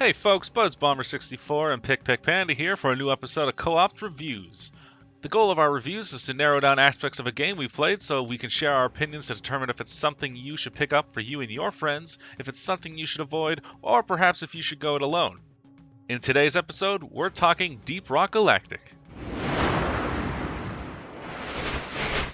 Hey folks, BuzzBomber64 and PikPikPanda here for a new episode of Co-op Reviews. The goal of our reviews is to narrow down aspects of a game we played so we can share our opinions to determine if it's something you should pick up for you and your friends, if it's something you should avoid, or perhaps if you should go it alone. In today's episode, we're talking Deep Rock Galactic.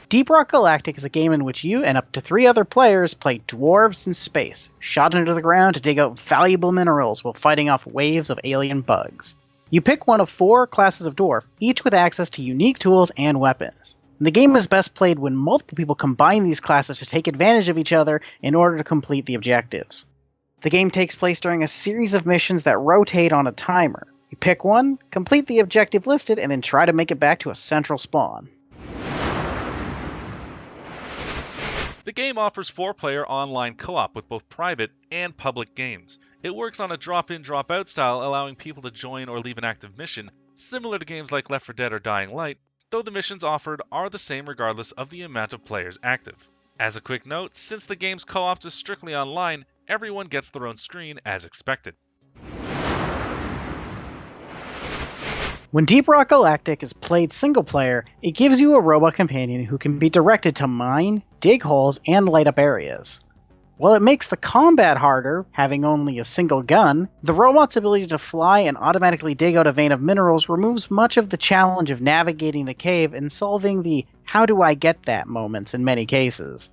Deep Rock Galactic is a game in which you and up to 3 other players play dwarves in space, shot into the ground to dig out valuable minerals while fighting off waves of alien bugs. You pick one of 4 classes of dwarf, each with access to unique tools and weapons. The game is best played when multiple people combine these classes to take advantage of each other in order to complete the objectives. The game takes place during a series of missions that rotate on a timer. You pick one, complete the objective listed, and then try to make it back to a central spawn. The game offers 4-player online co-op with both private and public games. It works on a drop-in, drop-out style, allowing people to join or leave an active mission, similar to games like Left 4 Dead or Dying Light, though the missions offered are the same regardless of the amount of players active. As a quick note, since the game's co-op is strictly online, everyone gets their own screen as expected. When Deep Rock Galactic is played single player, it gives you a robot companion who can be directed to mine, dig holes, and light up areas. While it makes the combat harder, having only a single gun, the robot's ability to fly and automatically dig out a vein of minerals removes much of the challenge of navigating the cave and solving the "how do I get that" moments in many cases.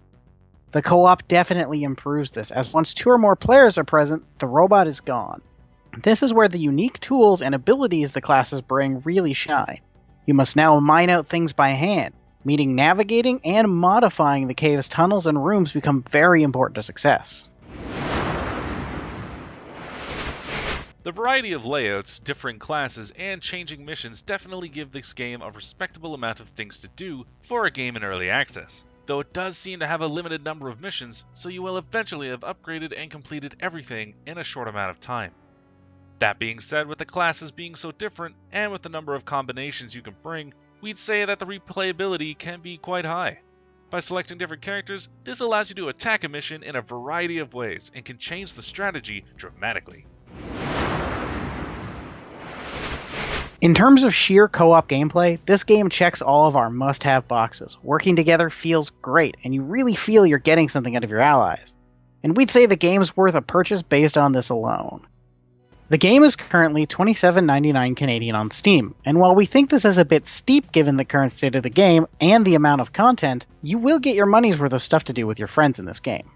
The co-op definitely improves this, as once 2 or more players are present, the robot is gone. This is where the unique tools and abilities the classes bring really shine. You must now mine out things by hand, meaning navigating and modifying the cave's tunnels and rooms become very important to success. The variety of layouts, differing classes, and changing missions definitely give this game a respectable amount of things to do for a game in early access, though it does seem to have a limited number of missions, so you will eventually have upgraded and completed everything in a short amount of time. That being said, with the classes being so different, and with the number of combinations you can bring, we'd say that the replayability can be quite high. By selecting different characters, this allows you to attack a mission in a variety of ways, and can change the strategy dramatically. In terms of sheer co-op gameplay, this game checks all of our must-have boxes. Working together feels great, and you really feel you're getting something out of your allies. And we'd say the game's worth a purchase based on this alone. The game is currently $27.99 Canadian on Steam, and while we think this is a bit steep given the current state of the game and the amount of content, you will get your money's worth of stuff to do with your friends in this game.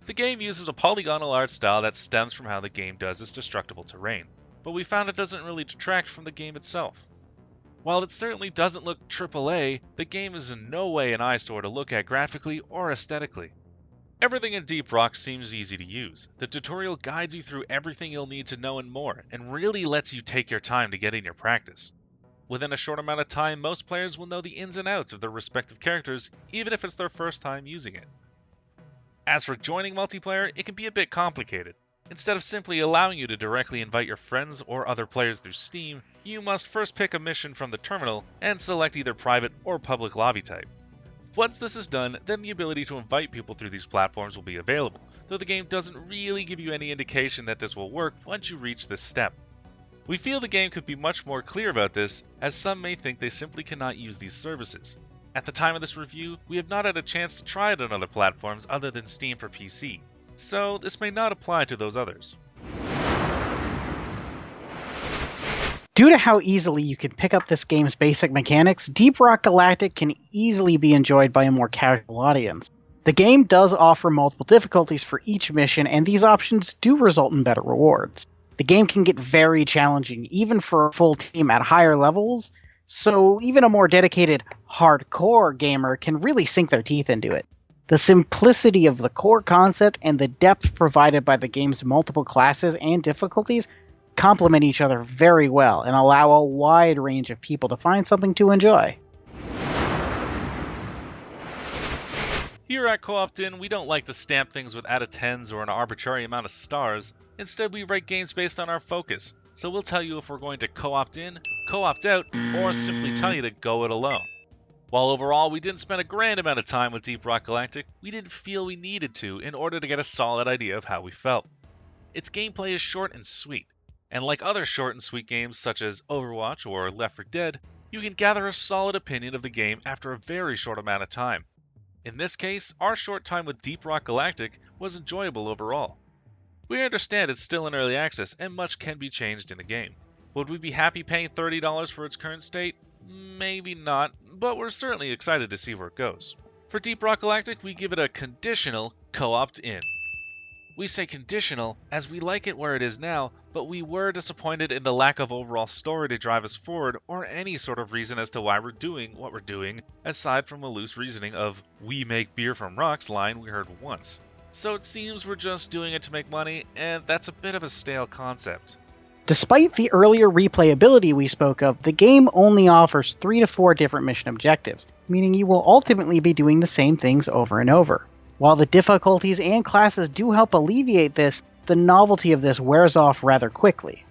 The game uses a polygonal art style that stems from how the game does its destructible terrain, but we found it doesn't really detract from the game itself. While it certainly doesn't look AAA, the game is in no way an eyesore to look at graphically or aesthetically. Everything in Deep Rock seems easy to use. The tutorial guides you through everything you'll need to know and more, and really lets you take your time to get in your practice. Within a short amount of time, most players will know the ins and outs of their respective characters, even if it's their first time using it. As for joining multiplayer, it can be a bit complicated. Instead of simply allowing you to directly invite your friends or other players through Steam, you must first pick a mission from the terminal and select either private or public lobby type. Once this is done, then the ability to invite people through these platforms will be available, though the game doesn't really give you any indication that this will work once you reach this step. We feel the game could be much more clear about this, as some may think they simply cannot use these services. At the time of this review, we have not had a chance to try it on other platforms other than Steam for PC, so this may not apply to those others. Due to how easily you can pick up this game's basic mechanics, Deep Rock Galactic can easily be enjoyed by a more casual audience. The game does offer multiple difficulties for each mission, and these options do result in better rewards. The game can get very challenging, even for a full team at higher levels, so even a more dedicated, hardcore gamer can really sink their teeth into it. The simplicity of the core concept and the depth provided by the game's multiple classes and difficulties complement each other very well and allow a wide range of people to find something to enjoy. Here at Co-opt-In, we don't like to stamp things with out of 10s or an arbitrary amount of stars. Instead, we rate games based on our focus. So we'll tell you if we're going to co-opt in, co-opt out, or simply tell you to go it alone. While overall we didn't spend a grand amount of time with Deep Rock Galactic, we didn't feel we needed to in order to get a solid idea of how we felt. Its gameplay is short and sweet, and like other short and sweet games such as Overwatch or Left 4 Dead, you can gather a solid opinion of the game after a very short amount of time. In this case, our short time with Deep Rock Galactic was enjoyable overall. We understand it's still in early access and much can be changed in the game. Would we be happy paying $30 for its current state? Maybe not, but we're certainly excited to see where it goes. For Deep Rock Galactic, we give it a conditional co-opt in. We say conditional as we like it where it is now, but we were disappointed in the lack of overall story to drive us forward or any sort of reason as to why we're doing what we're doing, aside from a loose reasoning of "we make beer from rocks" line we heard once. So it seems we're just doing it to make money, and that's a bit of a stale concept. Despite the earlier replayability we spoke of, the game only offers 3 to 4 different mission objectives, meaning you will ultimately be doing the same things over and over. While the difficulties and classes do help alleviate this, the novelty of this wears off rather quickly.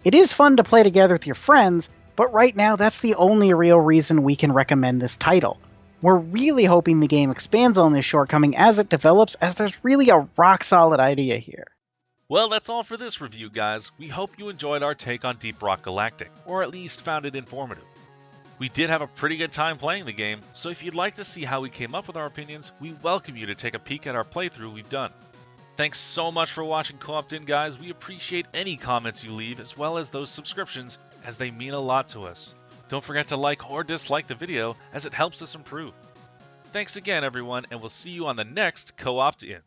It is fun to play together with your friends, but right now that's the only real reason we can recommend this title. We're really hoping the game expands on this shortcoming as it develops, as there's really a rock-solid idea here. Well, that's all for this review, guys. We hope you enjoyed our take on Deep Rock Galactic, or at least found it informative. We did have a pretty good time playing the game, so if you'd like to see how we came up with our opinions, we welcome you to take a peek at our playthrough we've done. Thanks so much for watching Co-opt In, guys. We appreciate any comments you leave, as well as those subscriptions, as they mean a lot to us. Don't forget to like or dislike the video, as it helps us improve. Thanks again, everyone, and we'll see you on the next Co-opt In.